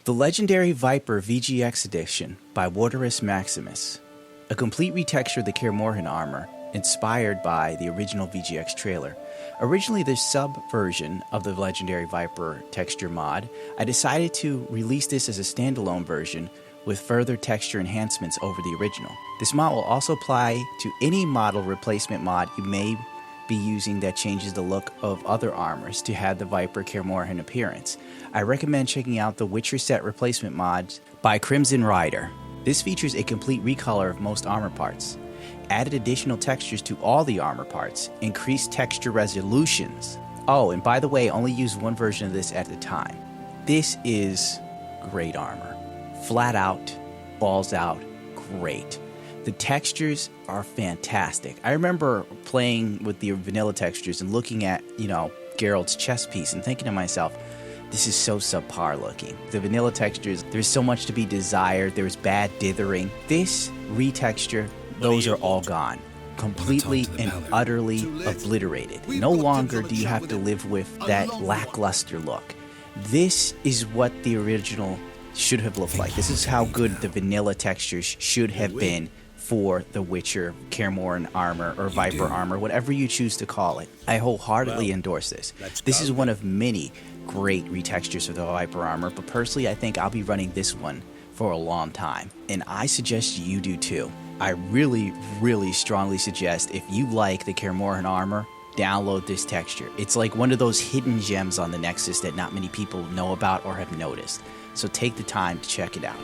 The legendary Viper VGX edition by WalteriusMaximus, a complete retexture of the Kaer Morhen armor inspired by the original VGX trailer. Originally the sub-version of the legendary Viper texture mod, I decided to release this as a standalone version with further texture enhancements over the original. This mod will also apply to any model replacement mod you may be using that changes the look of other armors to have the Viper Kaer Morhen appearance. I recommend checking out the Witcher set replacement mods by Crimson Rider. This features a complete recolor of most armor parts, added additional textures to all the armor parts, increased texture resolutions. Oh, and by the way, only use one version of this at a time. This is great armor. Flat out, balls out, great. The textures are fantastic. I remember playing with the vanilla textures and looking at, Geralt's chest piece and thinking to myself, this is so subpar looking. The vanilla textures, there's so much to be desired. There's bad dithering. This retexture, those are all gone. Completely and utterly obliterated. No longer do you have to live with that lackluster look. This is what the original should have looked like. This is how good the vanilla textures should have been for the Witcher, Kaer Morhen armor, or Viper armor, whatever you choose to call it. I wholeheartedly endorse this. This is one of many great retextures of the Viper armor, but personally I think I'll be running this one for a long time, and I suggest you do too. I really, really strongly suggest if you like the Kaer Morhen armor, download this texture. It's like one of those hidden gems on the Nexus that not many people know about or have noticed, so take the time to check it out.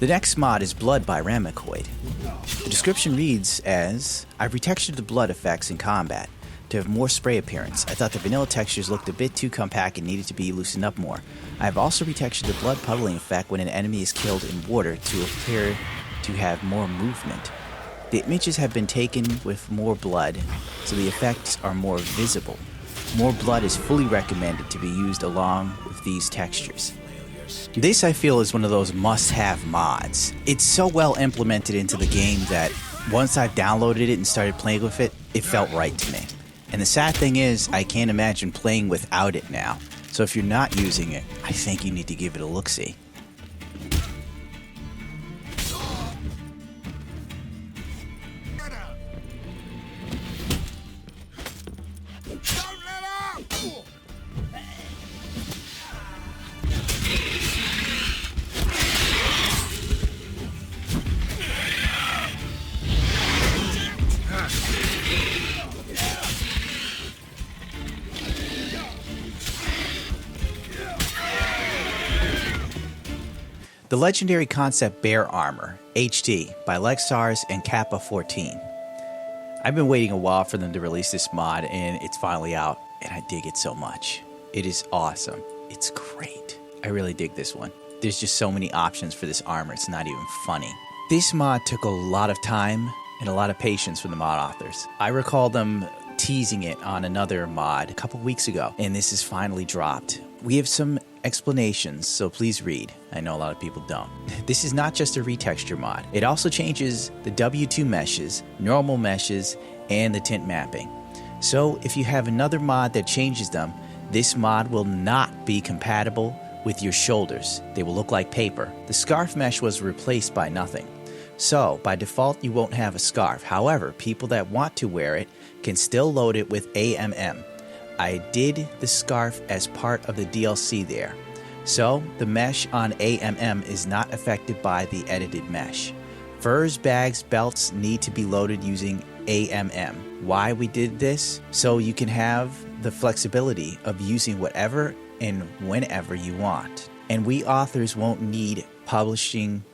The next mod is Blood by ramccoid. The description reads as, I've retextured the blood effects in combat to have more spray appearance. I thought the vanilla textures looked a bit too compact and needed to be loosened up more. I have also retextured the blood puddling effect when an enemy is killed in water to appear to have more movement. The images have been taken with more blood, so the effects are more visible. More blood is fully recommended to be used along with these textures. This, I feel, is one of those must-have mods. It's so well implemented into the game that once I've downloaded it and started playing with it, it felt right to me. And the sad thing is, I can't imagine playing without it now. So if you're not using it, I think you need to give it a look-see. The legendary concept Bear Armor, HD, by Lexars and Kappa 14. I've been waiting a while for them to release this mod, and it's finally out, and I dig it so much. It is awesome. It's great. I really dig this one. There's just so many options for this armor, it's not even funny. This mod took a lot of time and a lot of patience from the mod authors. I recall them teasing it on another mod a couple weeks ago, and this is finally dropped. We have some explanations, so please read. I know a lot of people don't. This is not just a retexture mod. It also changes the W2 meshes, normal meshes, and the tint mapping. So if you have another mod that changes them, this mod will not be compatible with your shoulders. They will look like paper. The scarf mesh was replaced by nothing. So by default you won't have a scarf. However, people that want to wear it can still load it with AMM. I did the scarf as part of the DLC there. So the mesh on AMM is not affected by the edited mesh. Furs, bags, belts need to be loaded using AMM. Why we did this? So you can have the flexibility of using whatever and whenever you want. And we authors won't need publishing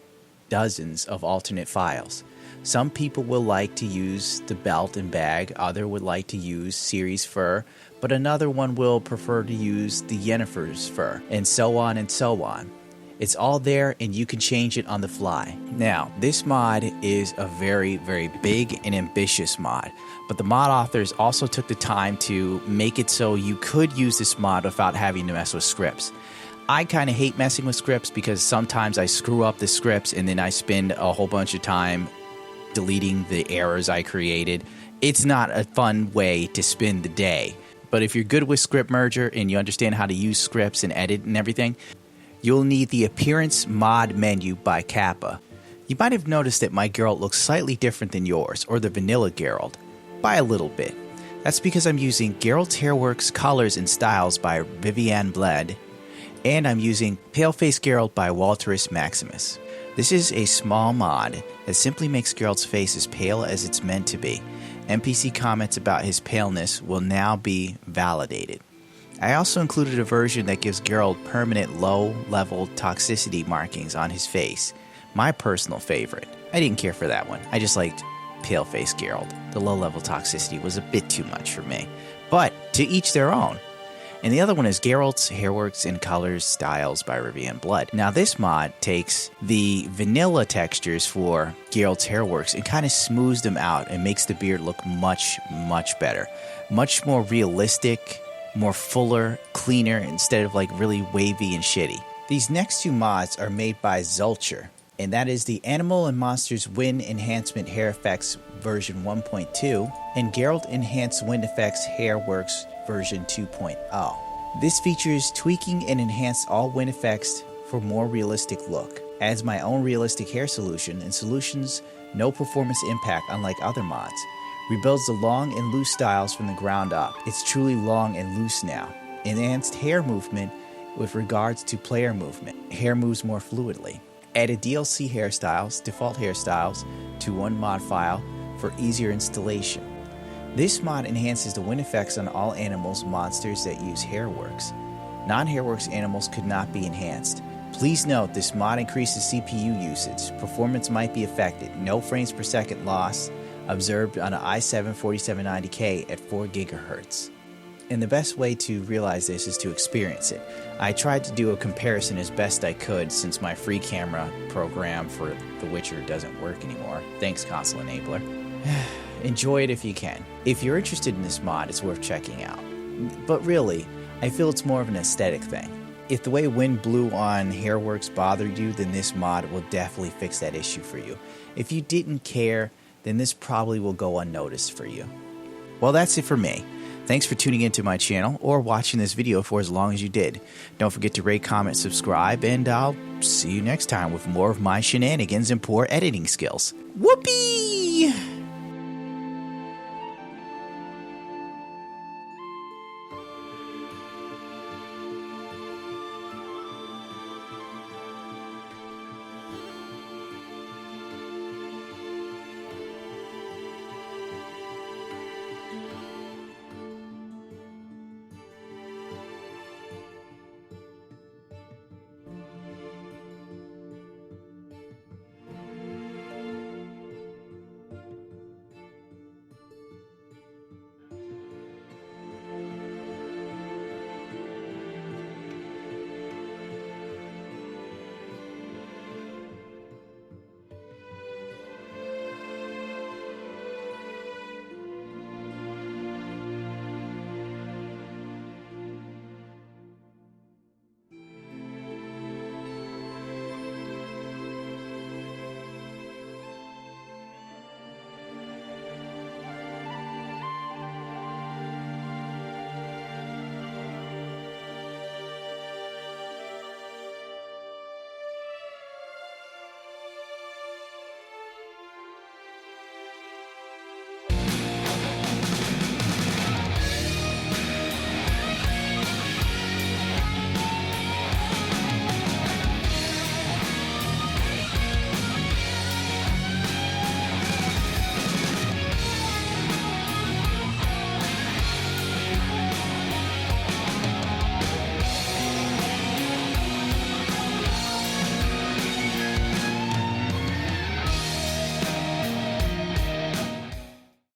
dozens of alternate files. Some people will like to use the belt and bag, other would like to use series fur, but another one will prefer to use the Yennefer's fur, and so on and so on. It's all there and you can change it on the fly. Now, this mod is a very, very big and ambitious mod, but the mod authors also took the time to make it so you could use this mod without having to mess with scripts. I kind of hate messing with scripts because sometimes I screw up the scripts and then I spend a whole bunch of time deleting the errors I created. It's not a fun way to spend the day. But if you're good with script merger and you understand how to use scripts and edit and everything, you'll need the Appearance Mod menu by Kappa. You might have noticed that my Geralt looks slightly different than yours, or the vanilla Geralt, by a little bit. That's because I'm using Geralt's HairWorks Colors and Styles by Rivianbleidd, and I'm using Paleface Geralt by WalteriusMaximus. This is a small mod that simply makes Geralt's face as pale as it's meant to be. NPC comments about his paleness will now be validated. I also included a version that gives Geralt permanent low-level toxicity markings on his face. My personal favorite. I didn't care for that one. I just liked Paleface Geralt. The low-level toxicity was a bit too much for me. But to each their own. And the other one is Geralt's HairWorks and Colors Styles by Rivianbleidd. Now this mod takes the vanilla textures for Geralt's HairWorks and kind of smooths them out and makes the beard look much, much better. Much more realistic, more fuller, cleaner, instead of like really wavy and shitty. These next two mods are made by Zultre, and that is the Animal and Monsters Wind Enhancement Hair Effects version 1.2 and Geralt Enhanced Wind Effects HairWorks version 2.0. This features tweaking and enhance all wind effects for more realistic look, adds my own realistic hair solution and solutions no performance impact unlike other mods, rebuilds the long and loose styles from the ground up. It's truly long and loose now. Enhanced hair movement with regards to player movement. Hair moves more fluidly. Added DLC hairstyles, default hairstyles to one mod file for easier installation. This mod enhances the wind effects on all animals, monsters that use HairWorks. Non-HairWorks animals could not be enhanced. Please note this mod increases CPU usage. Performance might be affected. No frames per second loss observed on an i7-4790K at 4 GHz. And the best way to realize this is to experience it. I tried to do a comparison as best I could since my free camera program for The Witcher doesn't work anymore. Thanks, console enabler. Enjoy it if you can. If you're interested in this mod, it's worth checking out. But really, I feel it's more of an aesthetic thing. If the way wind blew on HairWorks bothered you, then this mod will definitely fix that issue for you. If you didn't care, then this probably will go unnoticed for you. Well, that's it for me. Thanks for tuning into my channel or watching this video for as long as you did. Don't forget to rate, comment, subscribe, and I'll see you next time with more of my shenanigans and poor editing skills. Whoopee!